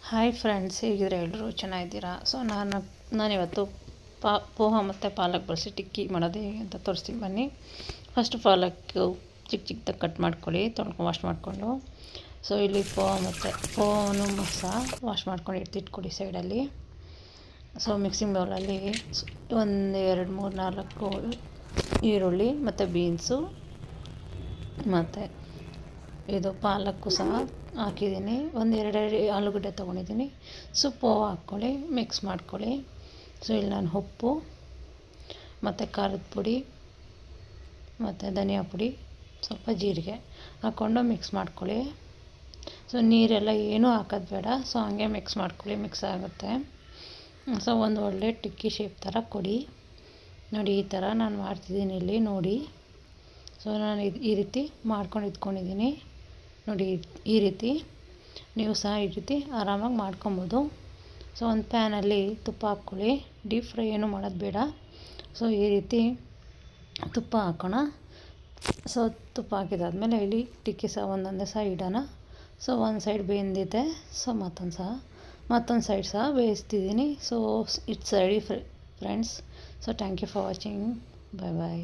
Hi friends, ಹೇಗಿದ್ರೆ ಎಲ್ಲರೂ ಚೆನ್ನಾಗಿದ್ದೀರಾ? So ನಾನಿವತ್ತು ಪೋಹ ಮತ್ತು ಪಾಲಕ್ ಬಳಸಿ ಟಿಕ್ಕಿ ಮಾಡೋದು ಹೇಗೆ ಅಂತ ತೋರಿಸ್ತೀನಿ ಬನ್ನಿ. ಫಸ್ಟ್ ಪಾಲಕ್ಕು ಚಿಕ್ಕ ಚಿಕ್ಕದಾಗಿ ಕಟ್ ಮಾಡ್ಕೊಳ್ಳಿ, ವಾಶ್ ಮಾಡಿಕೊಂಡು. ಸೊ ಇಲ್ಲಿ ಪೋಹನು ಸಹ ವಾಶ್ ಮಾಡ್ಕೊಂಡು ಎತ್ತಿಟ್ಕೊಡಿ ಸೈಡಲ್ಲಿ. ಸೊ ಮಿಕ್ಸಿಂಗ್ ಬೌಲಲ್ಲಿ 1 2 3 4 ಈರುಳ್ಳಿ ಮತ್ತು ಬೀನ್ಸು ಮತ್ತು ಇದು ಪಾಲಕ್ಕು ಸಹ ಹಾಕಿದ್ದೀನಿ. 1 2 ಆಲೂಗಡ್ಡೆ ತೊಗೊಂಡಿದ್ದೀನಿ. ಸೊ ಪೋಹ ಹಾಕ್ಕೊಳ್ಳಿ, ಮಿಕ್ಸ್ ಮಾಡ್ಕೊಳ್ಳಿ. ಸೊ ಇಲ್ಲಿ ನಾನು ಉಪ್ಪು ಮತ್ತು ಖಾರದ ಪುಡಿ ಮತ್ತು ಧನಿಯಾ ಪುಡಿ, ಸ್ವಲ್ಪ ಜೀರಿಗೆ ಹಾಕ್ಕೊಂಡು ಮಿಕ್ಸ್ ಮಾಡ್ಕೊಳ್ಳಿ. ಸೊ ನೀರೆಲ್ಲ ಏನೂ ಹಾಕೋದು ಬೇಡ. ಸೊ ಹಂಗೆ ಮಿಕ್ಸ್ ಮಾಡ್ಕೊಳ್ಳಿ, ಮಿಕ್ಸ್ ಆಗುತ್ತೆ. ಸೊ ಒಂದು ಒಳ್ಳೆ ಟಿಕ್ಕಿ ಶೇಪ್ ಥರ ಕೊಡಿ. ನೋಡಿ, ಈ ಥರ ನಾನು ಮಾಡ್ತಿದ್ದೀನಿ ಇಲ್ಲಿ ನೋಡಿ. ಸೊ ನಾನು ಈ ರೀತಿ ಮಾಡ್ಕೊಂಡು ಇಟ್ಕೊಂಡಿದ್ದೀನಿ ನೋಡಿ. ಈ ರೀತಿ ನೀವು ಸಹ ಈ ರೀತಿ ಆರಾಮಾಗಿ ಮಾಡ್ಕೊಬೋದು. ಸೊ ಒಂದು ಪ್ಯಾನಲ್ಲಿ ತುಪ್ಪ ಹಾಕ್ಕೊಳ್ಳಿ. ಡೀಪ್ ಫ್ರೈ ಏನೂ ಮಾಡೋದು ಬೇಡ. ಸೊ ಈ ರೀತಿ ತುಪ್ಪ ಹಾಕೋಣ. ಸೊ ತುಪ್ಪ ಹಾಕಿದಾದ್ಮೇಲೆ ಇಲ್ಲಿ ಟಿಕ್ಕಿ ಸಹ ಒಂದೊಂದೇ ಸಹ ಇಡೋಣ. ಸೊ ಒಂದು ಸೈಡ್ ಬೆಂದಿದೆ. ಸೊ ಮತ್ತೊಂದು ಸೈಡ್ ಸಹ ಬೇಯಿಸ್ತಿದ್ದೀನಿ. So it's ready friends. So thank you for watching. Bye bye.